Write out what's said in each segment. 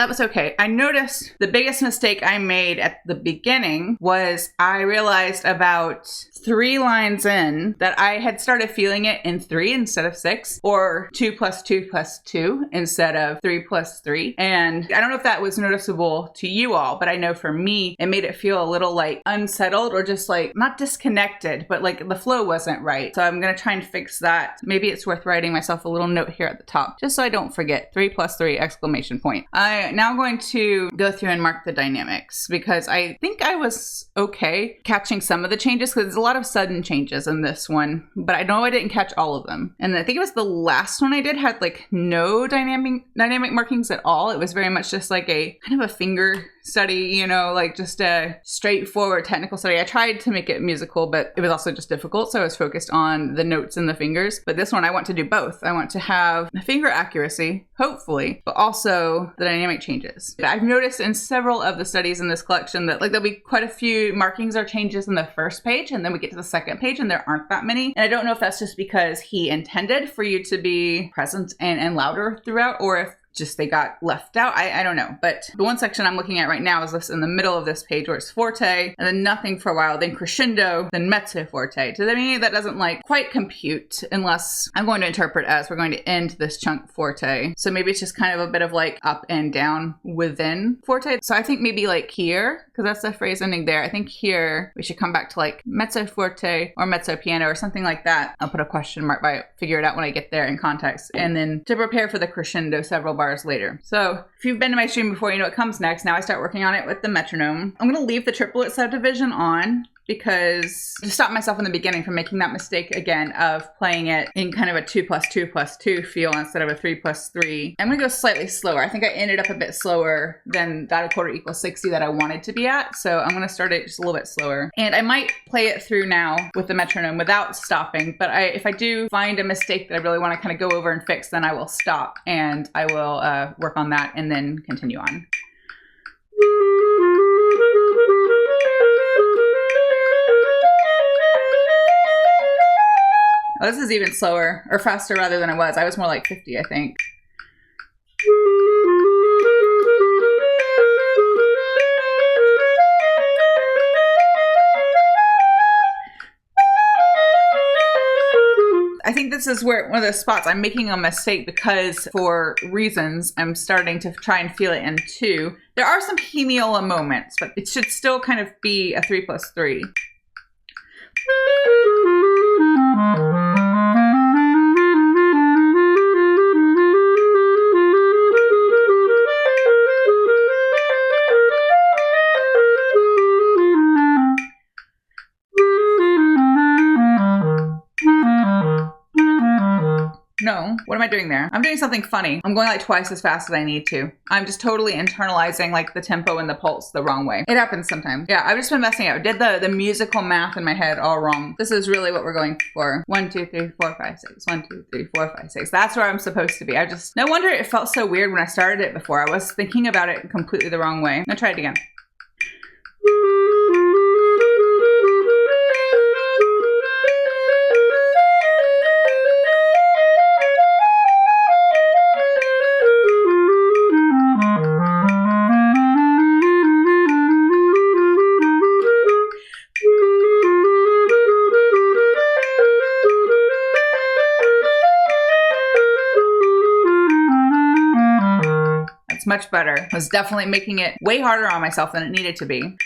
that was okay. I noticed the biggest mistake I made at the beginning was I realized about 3 lines in that I had started feeling it in 3 instead of 6, or 2 plus 2 plus 2 instead of 3 plus 3. And I don't know if that was noticeable to you all, but I know for me, it made it feel a little like unsettled, or just like not disconnected, but like the flow wasn't right. So I'm going to try and fix that. Maybe it's worth writing myself a little note here at the top, just so I don't forget. 3 plus 3 exclamation point. I now going to go through and mark the dynamics, because I think I was okay catching some of the changes, because there's a lot of sudden changes in this one, but I know I didn't catch all of them. And I think it was the last one I did had like no dynamic markings at all. It was very much just like a kind of a finger study, you know, like just a straightforward technical study. I tried to make it musical, but it was also just difficult. So I was focused on the notes and the fingers. But this one, I want to do both. I want to have finger accuracy, hopefully, but also the dynamic changes. I've noticed in several of the studies in this collection that like there'll be quite a few markings or changes in the first page, and then we get to the second page and there aren't that many. And I don't know if that's just because he intended for you to be present and louder throughout, or if just they got left out. I don't know. But the one section I'm looking at right now is this in the middle of this page where it's forte and then nothing for a while, then crescendo, then mezzo forte. To me, that doesn't like quite compute unless I'm going to interpret as we're going to end this chunk forte. So maybe it's just kind of a bit of like up and down within forte. So I think maybe like here, because that's the phrase ending there. I think here we should come back to like mezzo forte or mezzo piano or something like that. I'll put a question mark by it, figure it out when I get there in context. And then to prepare for the crescendo several bars later. So if you've been to my stream before, you know what comes next. Now I start working on it with the metronome. I'm going to leave the triplet subdivision on, because to stop myself in the beginning from making that mistake again of playing it in kind of a 2 plus 2 plus 2 feel instead of a 3 plus 3. I'm going to go slightly slower. I think I ended up a bit slower than that a quarter equals 60 that I wanted to be at. So I'm going to start it just a little bit slower. And I might play it through now with the metronome without stopping. But if I do find a mistake that I really want to kind of go over and fix, then I will stop and I will work on that and then continue on. Oh, this is even slower, or faster rather than I was. I was more like 50, I think. I think this is where one of those spots I'm making a mistake, because for reasons I'm starting to try and feel it in 2. There are some hemiola moments, but it should still kind of be a 3 plus 3. No, what am I doing there? I'm doing something funny. I'm going like twice as fast as I need to. I'm just totally internalizing like the tempo and the pulse the wrong way. It happens sometimes. Yeah, I've just been messing up. I did the musical math in my head all wrong. This is really what we're going for. 1, 2, 3, 4, 5, 6. 1, 2, 3, 4, 5, 6. That's where I'm supposed to be. No wonder it felt so weird when I started it before. I was thinking about it completely the wrong way. I'm gonna try it again. Much better. I was definitely making it way harder on myself than it needed to be.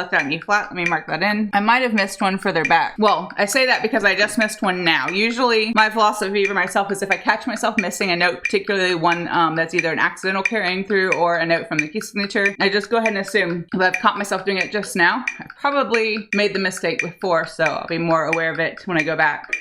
left out an E flat. Let me mark that in. I might have missed one further back. Well, I say that because I just missed one now. Usually my philosophy for myself is if I catch myself missing a note, particularly one that's either an accidental carrying through or a note from the key signature, I just go ahead and assume if I've caught myself doing it just now, I probably made the mistake before, so I'll be more aware of it when I go back.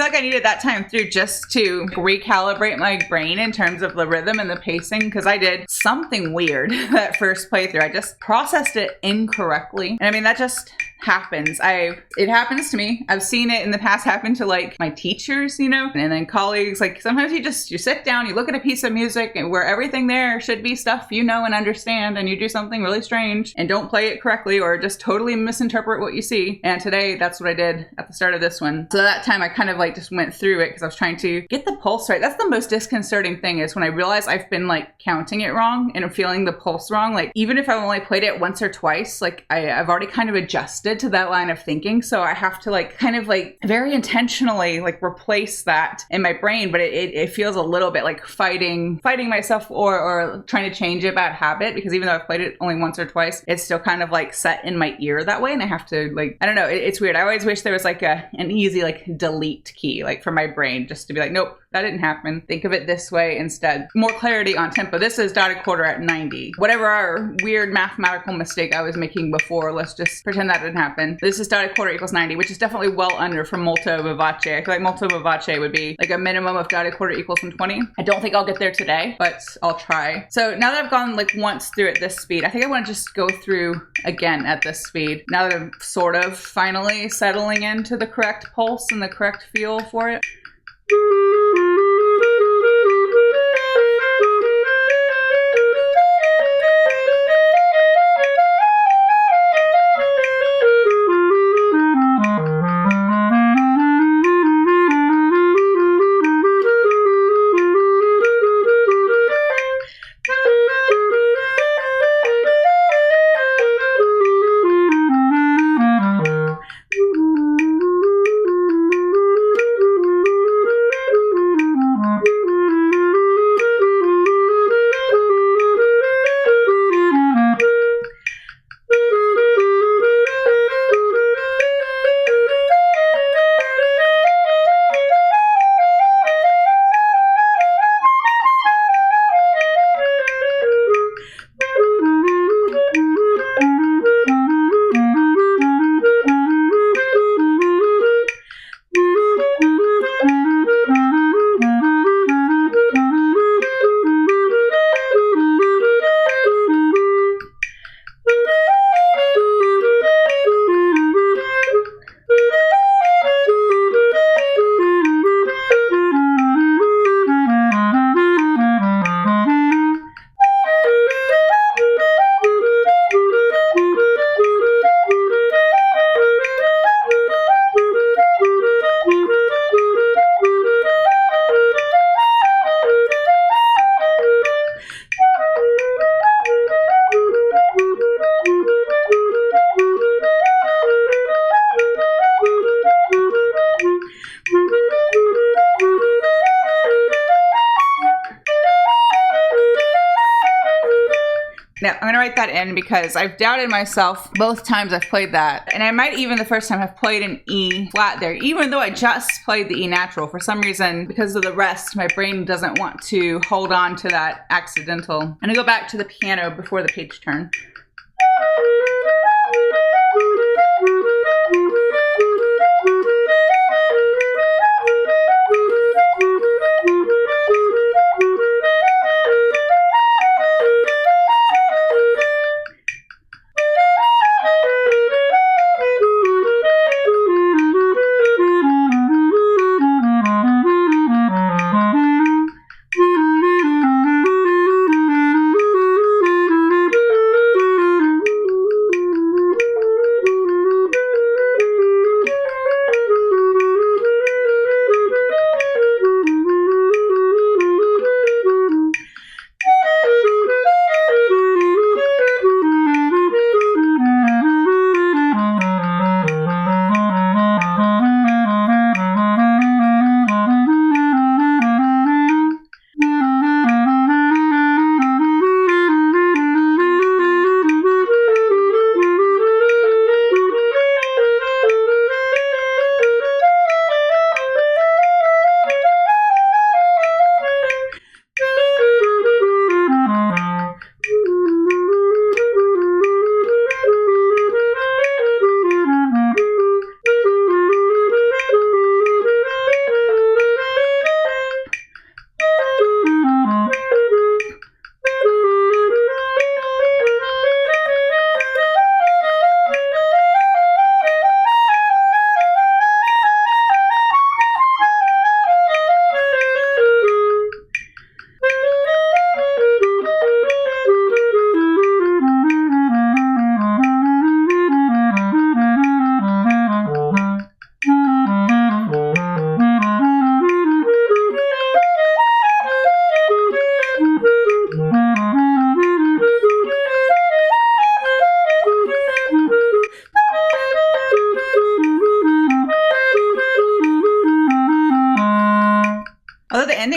I needed that time through just to recalibrate my brain in terms of the rhythm and the pacing, because I did something weird that first playthrough. I just processed it incorrectly. And I mean, that just happens. It happens to me. I've seen it in the past happen to like my teachers, you know, and then colleagues. Like sometimes you sit down, you look at a piece of music and where everything there should be stuff you know and understand, and you do something really strange and don't play it correctly or just totally misinterpret what you see. And today that's what I did at the start of this one. So that time I kind of like just went through it because I was trying to get the pulse right. That's the most disconcerting thing, is when I realize I've been like counting it wrong and I'm feeling the pulse wrong. Like even if I've only played it once or twice, like I've already kind of adjusted to that line of thinking. So I have to like kind of like very intentionally like replace that in my brain, but it feels a little bit like fighting myself or trying to change it by habit, because even though I've played it only once or twice, it's still kind of like set in my ear that way. And I have to like, I don't know, it's weird. I always wish there was like an easy like delete key like for my brain just to be like, nope, that didn't happen. Think of it this way instead. More clarity on tempo. This is dotted quarter at 90. Whatever our weird mathematical mistake I was making before, let's just pretend that didn't happen. This is dotted quarter equals 90, which is definitely well under from Molto vivace. I feel like Molto vivace would be like a minimum of dotted quarter equals 120. I don't think I'll get there today, but I'll try. So now that I've gone like once through at this speed, I think I want to just go through again at this speed. Now that I'm sort of finally settling into the correct pulse and the correct feel for it. Now, I'm going to write that in because I've doubted myself both times I've played that. And I might even the first time have played an E flat there, even though I just played the E natural. For some reason, because of the rest, my brain doesn't want to hold on to that accidental. I'm going to go back to the piano before the page turn.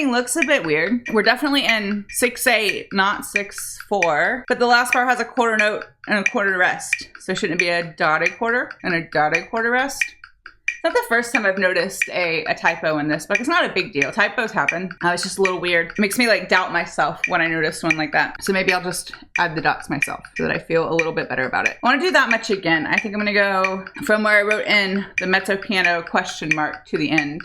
phrasing looks a bit weird. We're definitely in 6/8, not 6/4, but the last bar has a quarter note and a quarter rest. So shouldn't it be a dotted quarter and a dotted quarter rest? It's not the first time I've noticed a typo in this book. It's not a big deal. Typos happen. It's just a little weird. It makes me like doubt myself when I notice one like that. So maybe I'll just add the dots myself so that I feel a little bit better about it. I want to do that much again. I think I'm going to go from where I wrote in the mezzo piano question mark to the end.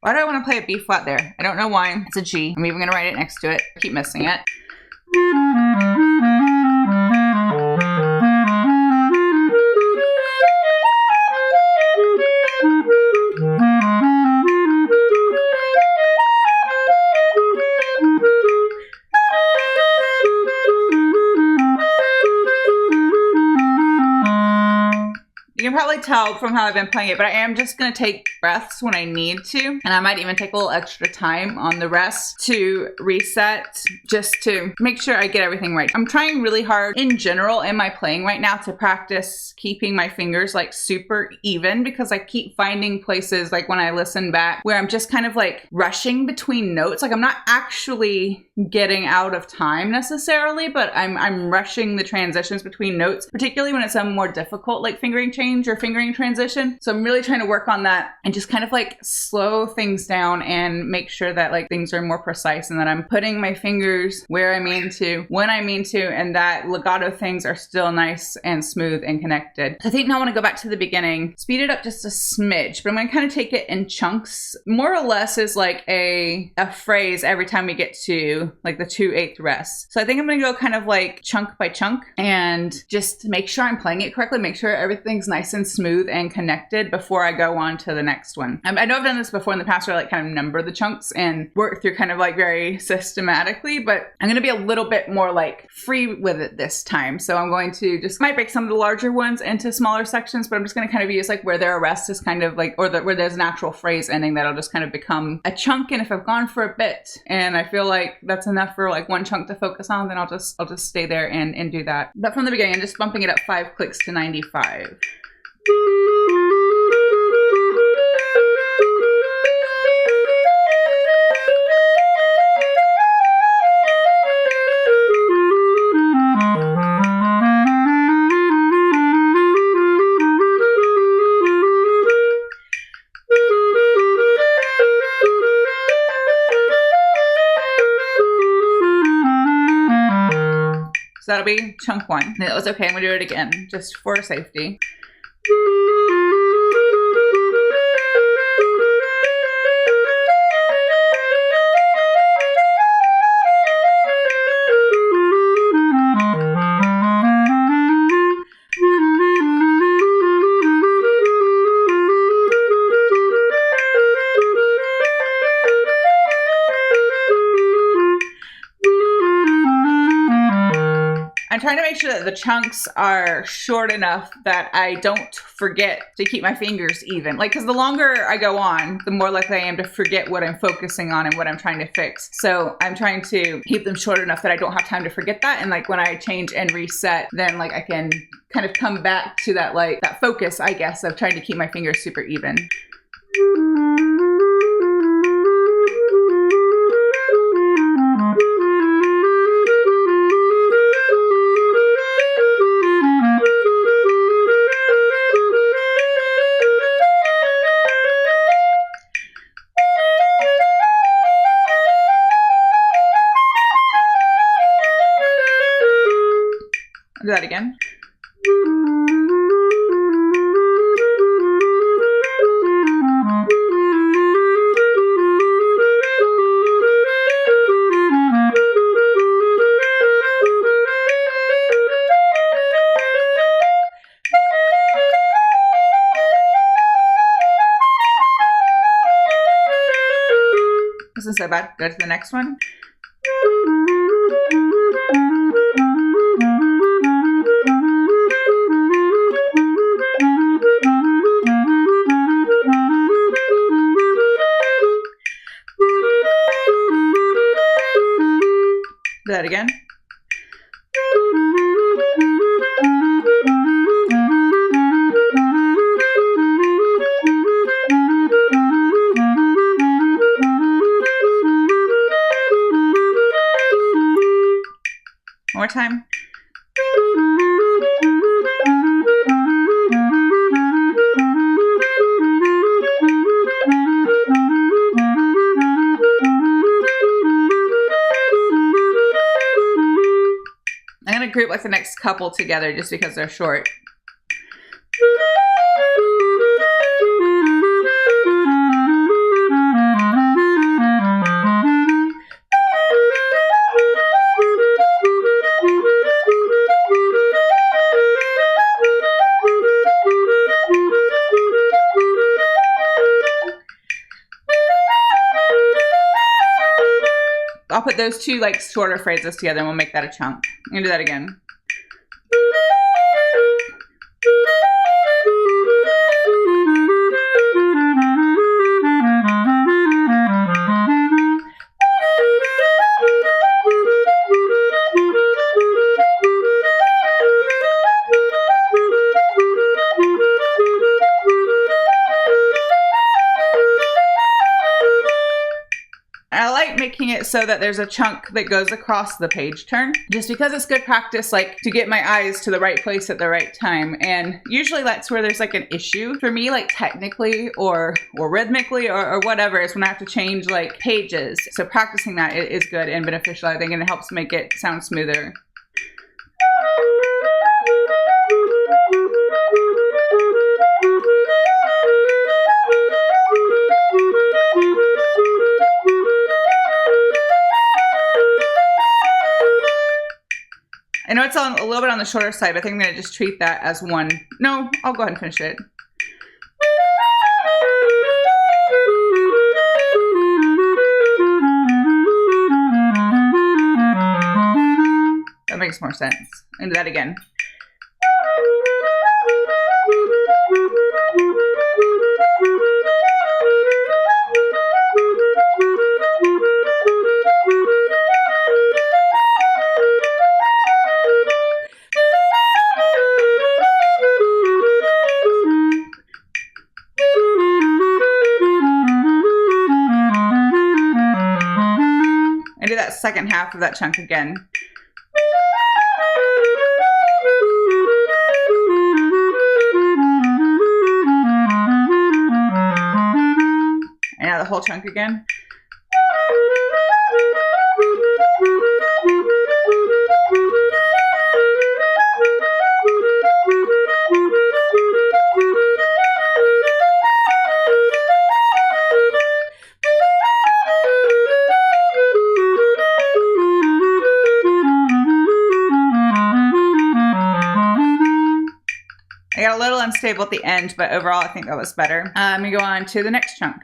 Why do I want to play a B flat there? I don't know why. It's a G. I'm even going to write it next to it. Keep missing it. You can probably tell from how I've been playing it, but I am just going to take breaths when I need to. And I might even take a little extra time on the rest to reset, just to make sure I get everything right. I'm trying really hard in general in my playing right now to practice keeping my fingers like super even, because I keep finding places like when I listen back where I'm just kind of like rushing between notes. Like I'm not actually getting out of time necessarily, but I'm rushing the transitions between notes, particularly when it's a more difficult like fingering change or fingering transition. So I'm really trying to work on that and just kind of like slow things down and make sure that like things are more precise and that I'm putting my fingers where I mean to, when I mean to, and that legato things are still nice and smooth and connected. So I think now I want to go back to the beginning, speed it up just a smidge, but I'm going to kind of take it in chunks. More or less is like a phrase every time we get to like the 2/8 rest. So I think I'm going to go kind of like chunk by chunk and just make sure I'm playing it correctly, make sure everything's nice and smooth and connected before I go on to the next one. I know I've done this before in the past where I like kind of number the chunks and work through kind of like very systematically, but I'm going to be a little bit more like free with it this time. So I'm going to just might break some of the larger ones into smaller sections, but I'm just going to kind of use like where their rest is kind of like, or where there's a natural phrase ending, that'll just kind of become a chunk. And if I've gone for a bit and I feel like that's enough for like one chunk to focus on, then I'll just stay there and do that. But from the beginning, I'm just bumping it up 5 clicks to 95. So that'll be chunk 1. That was okay. I'm gonna do it again just for safety. I'm trying to make sure that the chunks are short enough that I don't forget to keep my fingers even. Like, because the longer I go on, the more likely I am to forget what I'm focusing on and what I'm trying to fix. So I'm trying to keep them short enough that I don't have time to forget that. And like when I change and reset, then like I can kind of come back to that, like that focus, I guess, of trying to keep my fingers super even. Do that again. isn't so bad. Go to the next one. Do that again. One more time. I'm going to group like the next couple together just because they're short. I'll put those two like shorter phrases together and we'll make that a chunk. I'm gonna do that again. I like making it so that there's a chunk that goes across the page turn, just because it's good practice, like to get my eyes to the right place at the right time. And usually that's where there's like an issue for me, like technically or rhythmically or whatever, is when I have to change like pages. So practicing that is good and beneficial, I think, and it helps make it sound smoother. I know it's on a little bit on the shorter side, but I think I'm going to just treat that as one. No, I'll go ahead and finish it. That makes more sense. And do that again. And do that second half of that chunk again. And now the whole chunk again. I got a little unstable at the end, but overall I think that was better. Let me go on to the next chunk.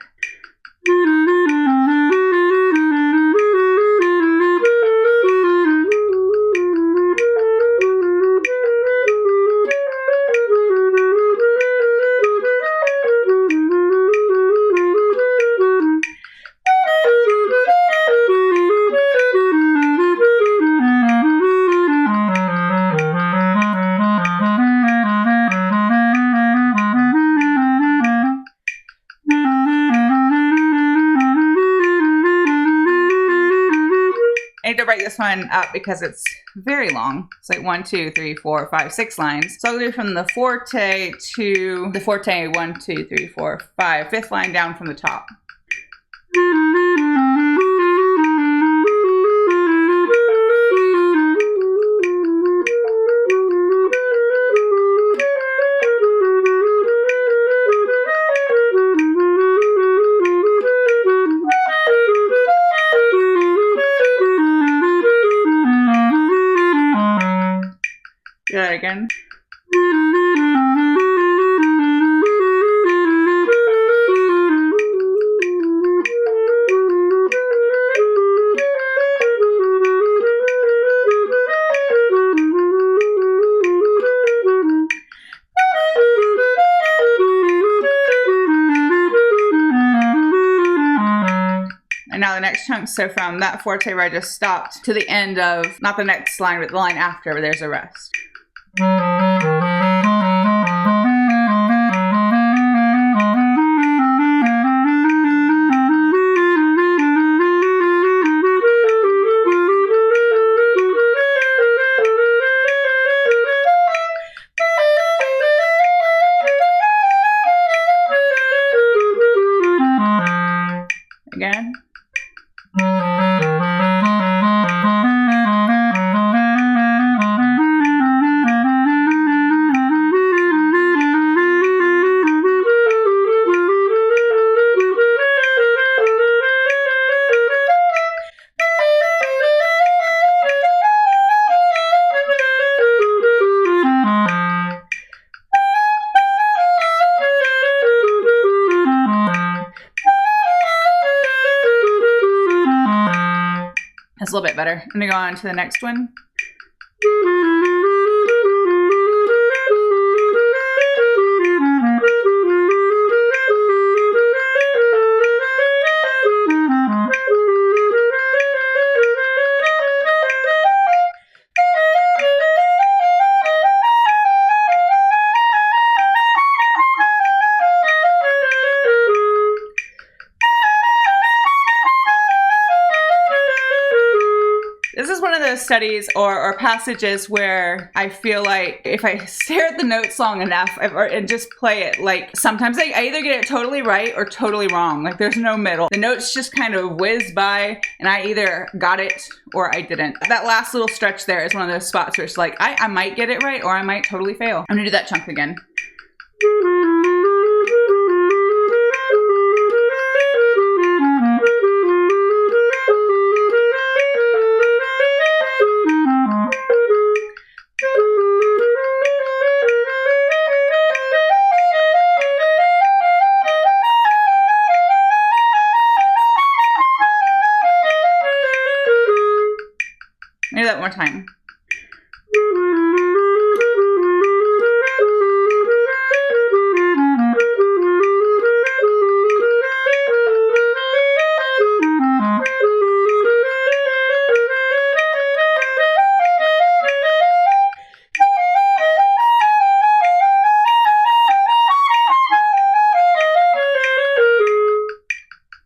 I need to break this one up because it's very long. It's like 1, 2, 3, 4, 5, 6 lines. So I'll do from the forte to the forte, 1, 2, 3, 4, 5, 5th line down from the top. Do that again. now the next chunk. So from that forte where I just stopped to the end of, not the next line, but the line after, where there's a rest. Again. That's a little bit better. I'm gonna go on to the next one. This is one of those studies or passages where I feel like if I stare at the notes long enough and just play it, like sometimes I either get it totally right or totally wrong. Like there's no middle. The notes just kind of whiz by and I either got it or I didn't. That last little stretch there is one of those spots where it's like I might get it right or I might totally fail. I'm gonna do that chunk again. Maybe that one more time.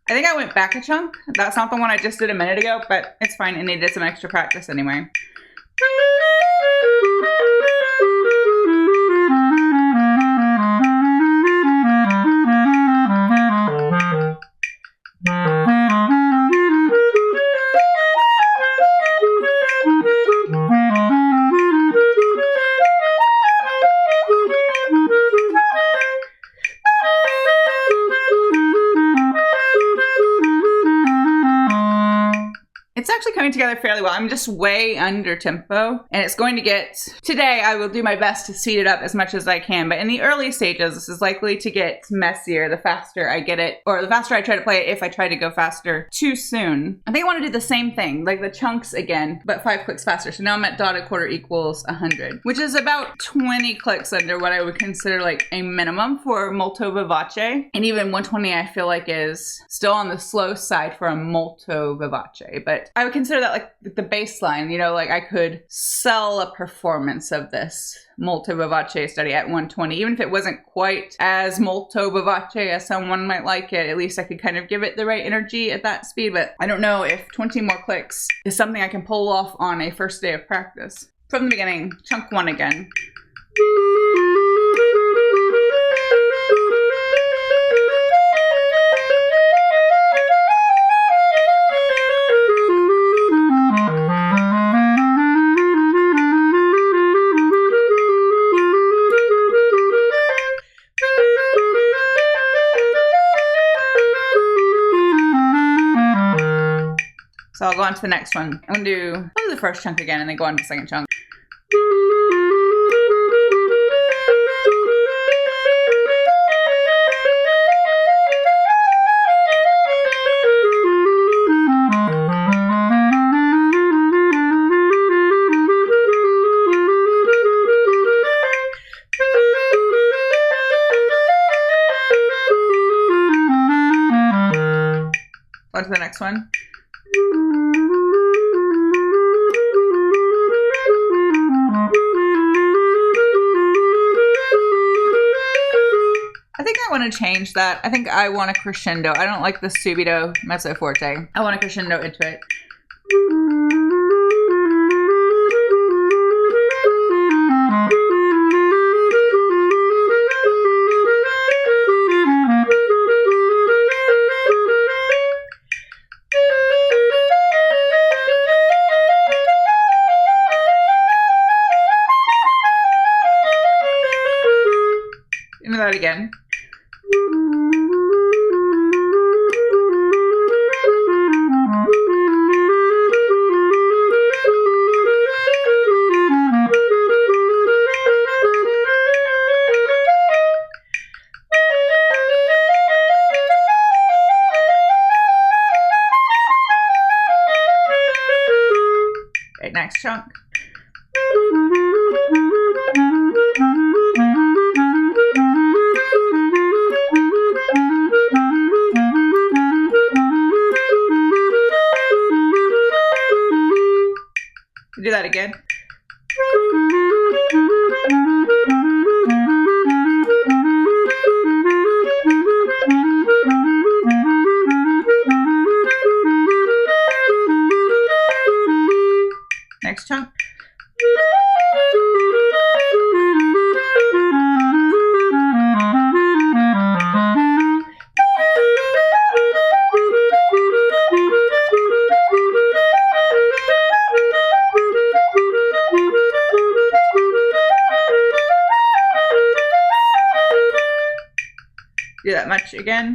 I think I went back a chunk. That's not the one I just did a minute ago, but it's fine. It needed some extra practice anyway. It's actually coming together fairly well. I'm just way under tempo and it's going to get, today I will do my best to speed it up as much as I can, but in the early stages this is likely to get messier the faster I get it, or the faster I try to play it if I try to go faster too soon. I think I want to do the same thing, like the chunks again, but 5 clicks faster. So now I'm at dotted quarter equals 100, which is about 20 clicks under what I would consider like a minimum for molto vivace. And even 120 I feel like is still on the slow side for a molto vivace, but I would consider that like the baseline, you know, like I could sell a performance of this molto vivace study at 120, even if it wasn't quite as molto vivace as someone might like it. At least I could kind of give it the right energy at that speed, but I don't know if 20 more clicks is something I can pull off on a first day of practice. From the beginning, chunk 1 again. So I'll go on to the next one. I'll do the first chunk again and then go on to the second chunk. On to the next one. want to change that. I think I want a crescendo. I don't like the subito mezzo forte. I want a crescendo into it. Into that again. Okay, next chunk. Do that again. Next chunk. Do that much again.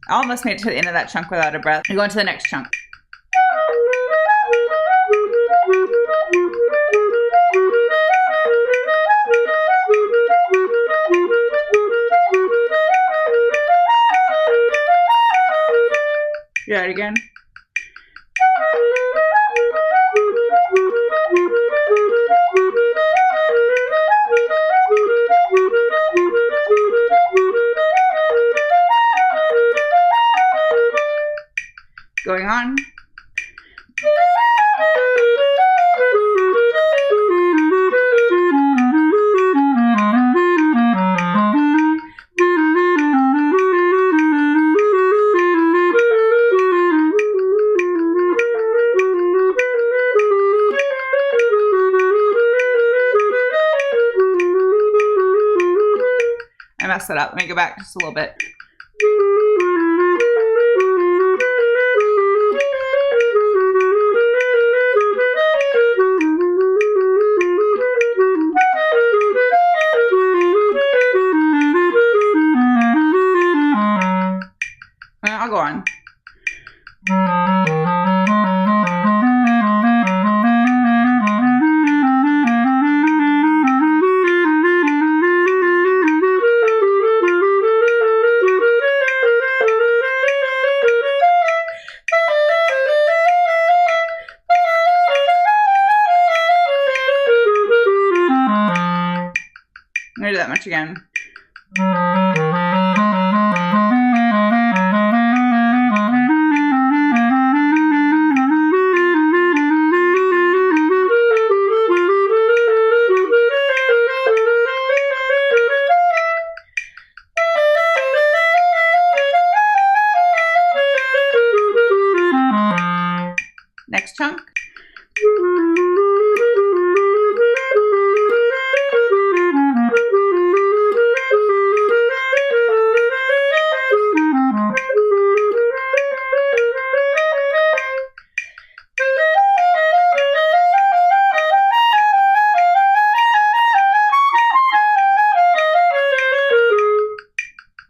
I almost made it to the end of that chunk without a breath. I'm going to the next chunk. Do that again. Going on. I messed that up. Let me go back just a little bit. I'll go on. I'm gonna do that much again. Next chunk.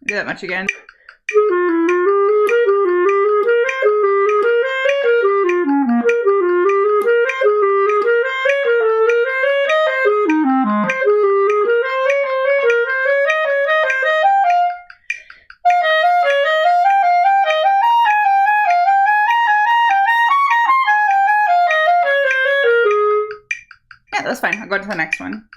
Do that much again. that's fine. I'll go to the next one.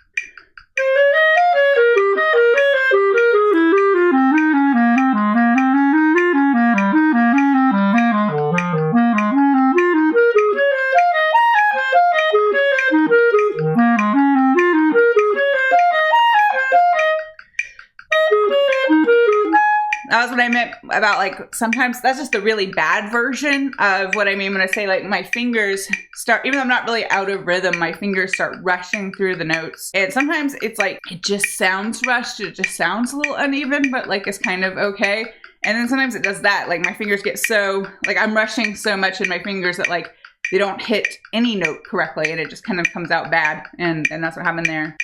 That was what I meant about, like, sometimes that's just a really bad version of what I mean when I say, like, my fingers start, even though I'm not really out of rhythm, my fingers start rushing through the notes. And sometimes it's like, it just sounds rushed. It just sounds a little uneven, but like it's kind of okay. And then sometimes it does that. Like my fingers get so, like I'm rushing so much in my fingers that like they don't hit any note correctly and it just kind of comes out bad. And that's what happened there.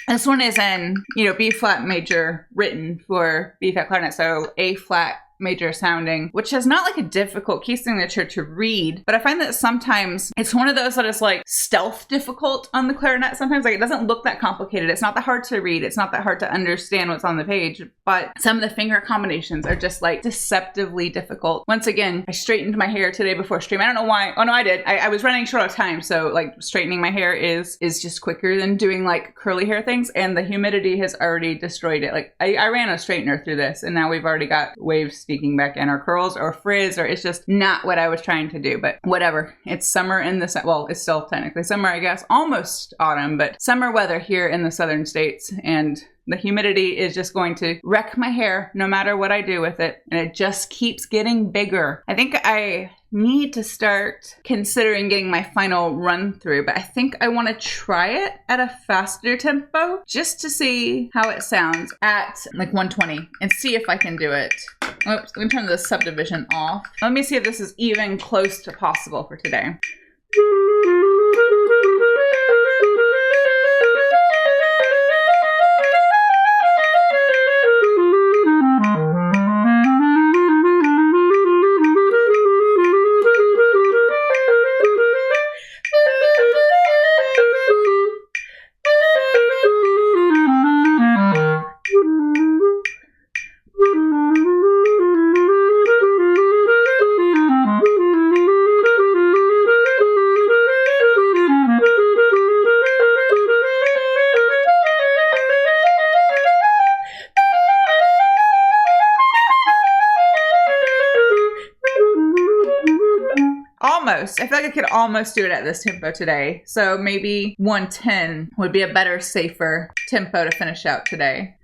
This one is in, B flat major written for B flat clarinet, so A flat major sounding, which is not like a difficult key signature to read, but I find that sometimes it's one of those that is like stealth difficult on the clarinet. Sometimes like it doesn't look that complicated. It's not that hard to read. It's not that hard to understand what's on the page, but some of the finger combinations are just like deceptively difficult. Once again, I straightened my hair today before stream. I don't know why. Oh no, I did. I was running short of time, so like straightening my hair is just quicker than doing like curly hair things, and the humidity has already destroyed it. Like I ran a straightener through this, and now we've already got waves sneaking back in, or curls or frizz, or it's just not what I was trying to do, but whatever. It's summer in the, well, it's still technically summer, I guess, almost autumn, but summer weather here in the southern states, and the humidity is just going to wreck my hair no matter what I do with it, and it just keeps getting bigger. I think I need to start considering getting my final run through, but I think I want to try it at a faster tempo just to see how it sounds at like 120 and see if I can do it. Oops, let me turn the subdivision off. Let me see if this is even close to possible for today. Almost. I feel like I could almost do it at this tempo today. So maybe 110 would be a better, safer tempo to finish out today.